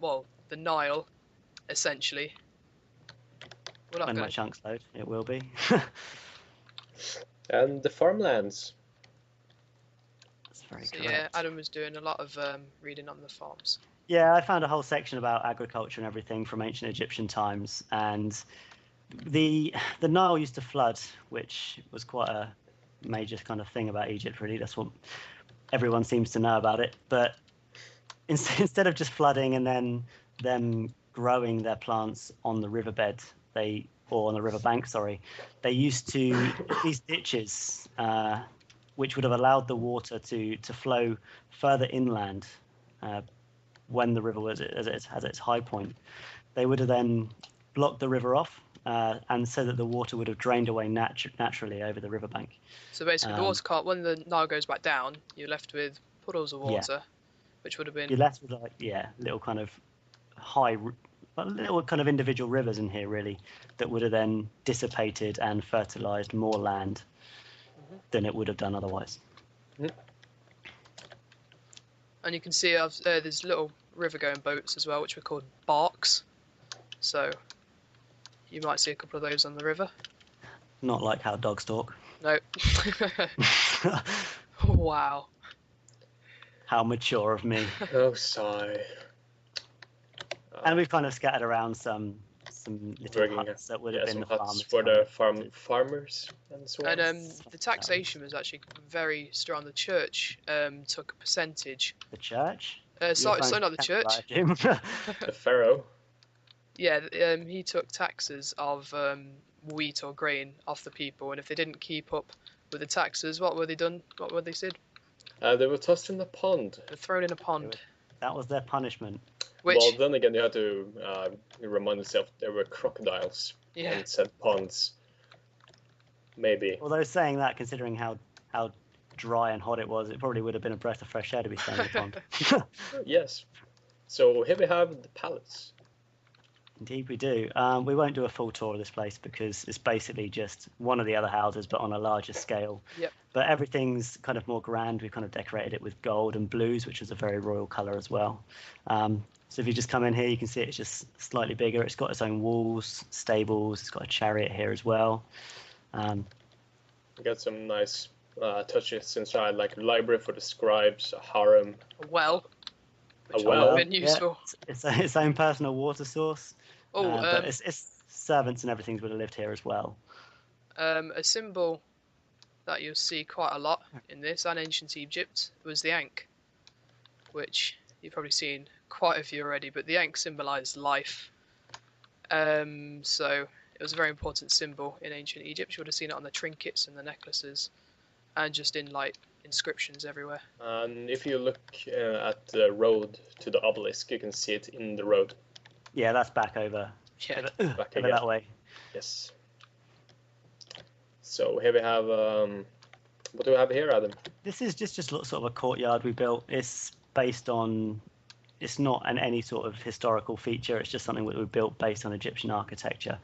well, the Nile, essentially. When my chunks load, it will be. And the farmlands. That's very So correct. yeah, Adam was doing a lot of reading on the farms. Yeah, I found a whole section about agriculture and everything from ancient Egyptian times, and the Nile used to flood, which was quite a major kind of thing about Egypt, really. That's what everyone seems to know about it. But instead of just flooding and then them growing their plants on the riverbed, or on the riverbank, sorry, they used to these ditches, which would have allowed the water to flow further inland when the river was at its high point. They would have then blocked the river off, and so that the water would have drained away naturally over the riverbank. So basically, the water can't. When the Nile goes back down, you're left with puddles of water, which would have been. You're left with little kind of little kind of individual rivers in here, really, that would have then dissipated and fertilized more land than it would have done otherwise. And you can see there's little river-going boats as well, which were called barks. So you might see a couple of those on the river. Not like how dogs talk. No. Wow. How mature of me. Oh, sigh. And we've kind of scattered around some little huts that would have been the farms for the farmers and so on. And the taxation was actually very strong. The church took a percentage. The church? Sorry, not the church. The pharaoh. Yeah, he took taxes of wheat or grain off the people, and if they didn't keep up with the taxes, what were they done? What were they said? They were tossed in the pond. They're thrown in a pond. That was their punishment. Well, then again, you had to remind yourself there were crocodiles and said ponds. Maybe. Although saying that, considering how dry and hot it was, it probably would have been a breath of fresh air to be staying in the pond. Yes. So here we have the palace. Indeed we do. We won't do a full tour of this place because it's basically just one of the other houses, but on a larger scale. Yep. But everything's kind of more grand. We've kind of decorated it with gold and blues, which is a very royal colour as well. So if you just come in here, you can see it's just slightly bigger. It's got its own walls, stables. It's got a chariot here as well. We got some nice touches inside, like a library for the scribes, a harem. A well. Which would have been useful. Yeah, it's its own personal water source. Oh, but it's servants and everything would have lived here as well. A symbol that you'll see quite a lot in this and ancient Egypt was the ankh, which you've probably seen quite a few already, but the ankh symbolized life. So it was a very important symbol in ancient Egypt. You would have seen it on the trinkets and the necklaces, and just in like inscriptions everywhere. And if you look at the road to the obelisk, you can see it in the road. Yeah, that's back over. Yeah, back over that way. Yes. So here we have. What do we have here, Adam? This is just sort of a courtyard we built. It's based on. It's not any sort of historical feature. It's just something that we built based on Egyptian architecture,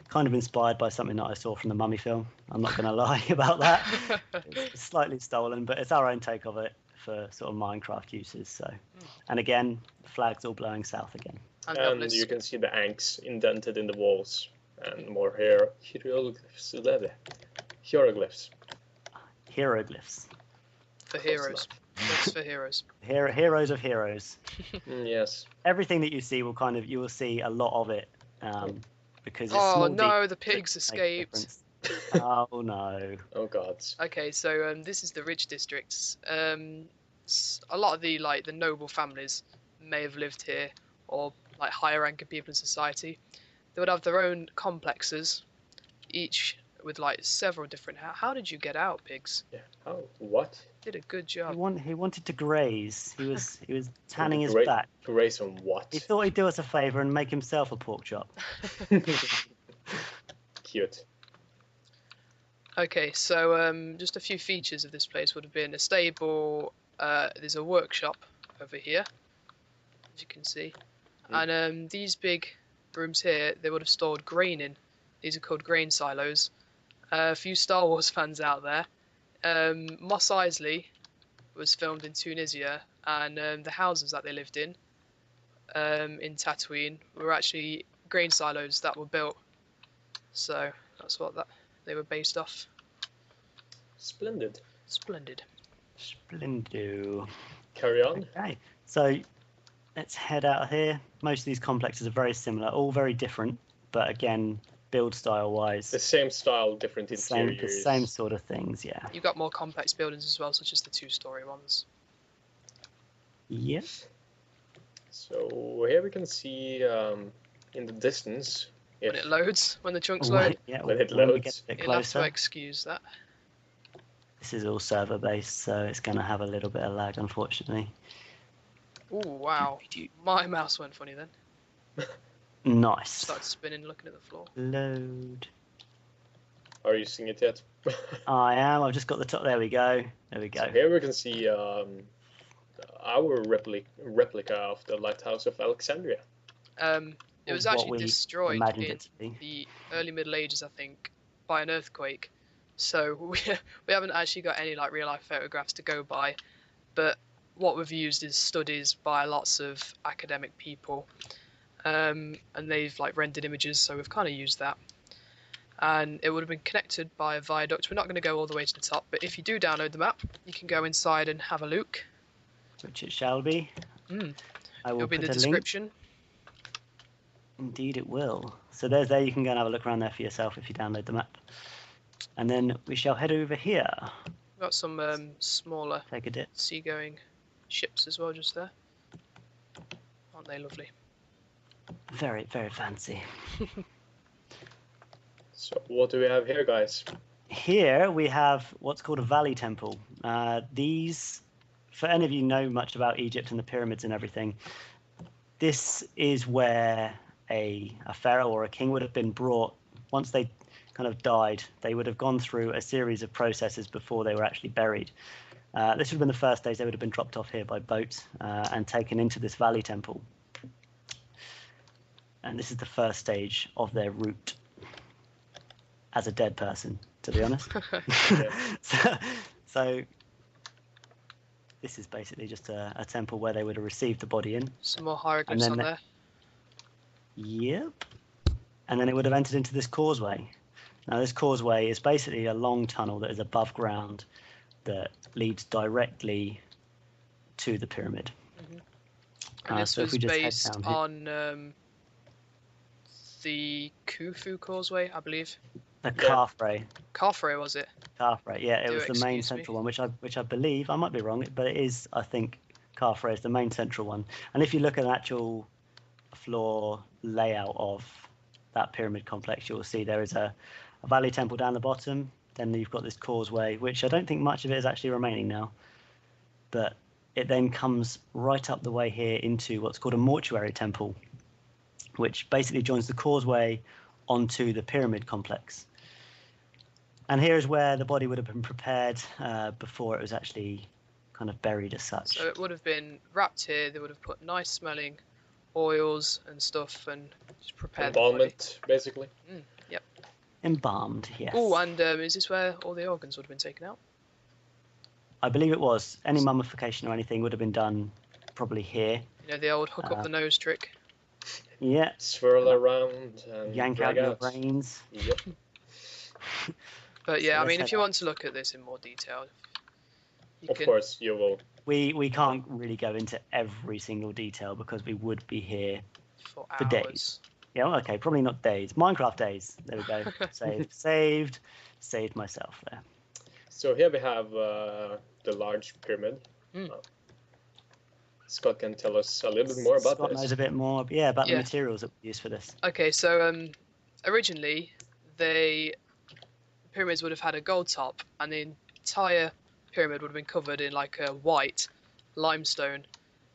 kind of inspired by something that I saw from the Mummy film. I'm not going to lie about that. It's slightly stolen, but it's our own take of it for sort of Minecraft uses. So, and again, the flag's all blowing south again. And you can see the ankhs indented in the walls, and more hieroglyphs. Hieroglyphs. Hieroglyphs. For heroes. That's for heroes. Heroes of heroes. Yes. Everything that you see you will see a lot of it, because it's oh no, the pigs escaped. Oh no. Oh god. Okay, so this is the rich districts. A lot of the noble families may have lived here, or like higher ranking people in society. They would have their own complexes, each with like several different. How did you get out, pigs? Yeah. How? What? Did a good job. He wanted to graze. He was tanning his back. Graze on what? He thought he'd do us a favour and make himself a pork chop. Cute. Okay, so just a few features of this place would have been a stable. There's a workshop over here, as you can see, and these big rooms here they would have stored grain in. These are called grain silos. A few Star Wars fans out there. Mos Eisley was filmed in Tunisia, and the houses that they lived in in Tatooine were actually grain silos that were built. So that's what they were based off. Splendid. Splendid. Splendido. Carry on. Okay, so let's head out of here. Most of these complexes are very similar, all very different, but again, build style wise, The same style, different interiors. the same sort of things, yeah. You've got more complex buildings as well, such as the 2-story ones. Yep. So here we can see in the distance. When it loads, when the chunks load, Yeah, When it we loads. get a bit you'll have to closer. excuse that. This is all server based, so it's going to have a little bit of lag, unfortunately. Oh wow, my mouse went funny then. Nice. Started spinning, looking at the floor. Load. Are you seeing it yet? I am. I've just got the top. There we go. There we go. So here we can see our replica of the Lighthouse of Alexandria. It was What actually we destroyed imagined in it to be. the early Middle Ages, I think, by an earthquake. So we haven't actually got any like real life photographs to go by, but what we've used is studies by lots of academic people, and they've like rendered images, so we've kind of used that. And it would have been connected by a viaduct. We're not going to go all the way to the top, but if you do download the map, you can go inside and have a look. Which it shall be. I will It'll be in put the a description. link. Indeed, it will. So there. You can go and have a look around there for yourself if you download the map. And then we shall head over here. We've got some smaller Take a dip. seagoing ships as well, just there. Aren't they lovely? Very, very fancy. So what do we have here, guys? Here we have what's called a valley temple. These, for any of you who know much about Egypt and the pyramids and everything, this is where a pharaoh or a king would have been brought. Once they kind of died, they would have gone through a series of processes before they were actually buried. This would have been the first days. They would have been dropped off here by boat and taken into this valley temple. And this is the first stage of their route as a dead person, to be honest. So this is basically just a temple where they would have received the body in. Some more hieroglyphs on there. Yep. And then it would have entered into this causeway. Now this causeway is basically a long tunnel that is above ground that leads directly to the pyramid. And this so if was we just head based down here. on the Khufu causeway, I believe. The Khafre. Khafre, was it? Khafre, yeah, it Do was the main excuse me. central one, which I believe, I might be wrong, but it is, I think, Khafre is the main central one. And if you look at an actual floor layout of that pyramid complex, you'll see there is a valley temple down the bottom. Then you've got this causeway, which I don't think much of it is actually remaining now. But it then comes right up the way here into what's called a mortuary temple, which basically joins the causeway onto the pyramid complex. And here is where the body would have been prepared before it was actually kind of buried as such. So it would have been wrapped here. They would have put nice smelling oils and stuff and just prepared the body. Embalmment, basically. Yep. Embalmed, yes. Oh, and is this where all the organs would have been taken out? I believe it was. Any mummification or anything would have been done probably here. You know, the old hook up the nose trick. Yeah. Swirl around and Yank out drag your brains. Yep. But yeah, So I mean, let's if you head want to look at this in more detail, you Of can. course, you will. We can't really go into every single detail because we would be here For for hours. days. Yeah, well, okay, probably not days. Minecraft days. There we go. Saved myself there. So here we have the large pyramid. Scott can tell us a little bit more about Scott this. knows a bit more, yeah, about the Yeah. materials that we use for this. Okay, so originally the pyramids would have had a gold top, and the entire pyramid would have been covered in like a white limestone,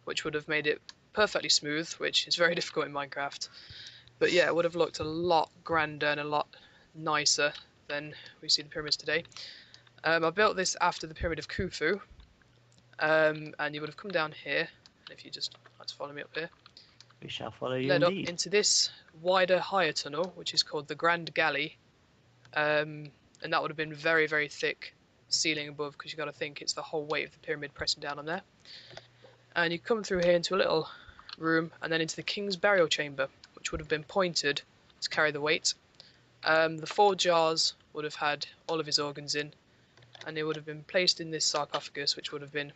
which would have made it perfectly smooth, which is very difficult in Minecraft. But yeah, it would have looked a lot grander and a lot nicer than we see the pyramids today. I built this after the pyramid of Khufu, and you would have come down here, and if you just like to follow me up here, We shall follow you led indeed. up into this wider, higher tunnel, which is called the Grand Galley, and that would have been very, very thick ceiling above, because you've got to think it's the whole weight of the pyramid pressing down on there. And you come through here into a little room, and then into the king's burial chamber, which would have been pointed to carry the weight. The 4 jars would have had all of his organs in, and they would have been placed in this sarcophagus, which would have been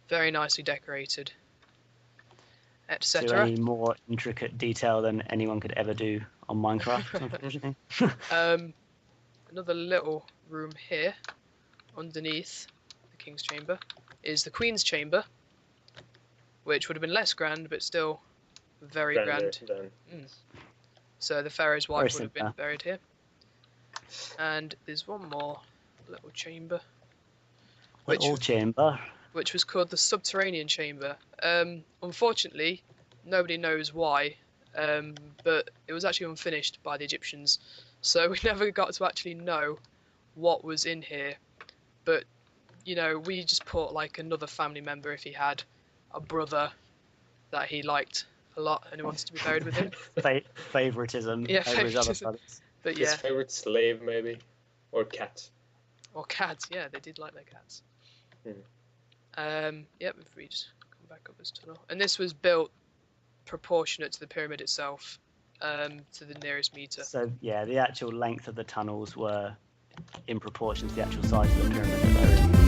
very nicely decorated, To etc. any more intricate detail than anyone could ever do on Minecraft, unfortunately. Another little room here, underneath the king's chamber, is the queen's chamber, which would have been less grand, but still very grand. So the pharaoh's wife would have been buried here. And there's one more little chamber, which was called the subterranean chamber. Unfortunately, nobody knows why, but it was actually unfinished by the Egyptians, so we never got to actually know what was in here. But you know, we just put like another family member if he had a brother that he liked a lot and he wanted to be buried with him. Favoritism. Yeah, over his other favoritism. brothers. But yeah. His favorite slave, maybe, or cat. Or cats, yeah, they did like their cats. Yep, if we just come back up this tunnel. And this was built proportionate to the pyramid itself, to the nearest meter. So yeah, the actual length of the tunnels were in proportion to the actual size of the pyramid that they're in.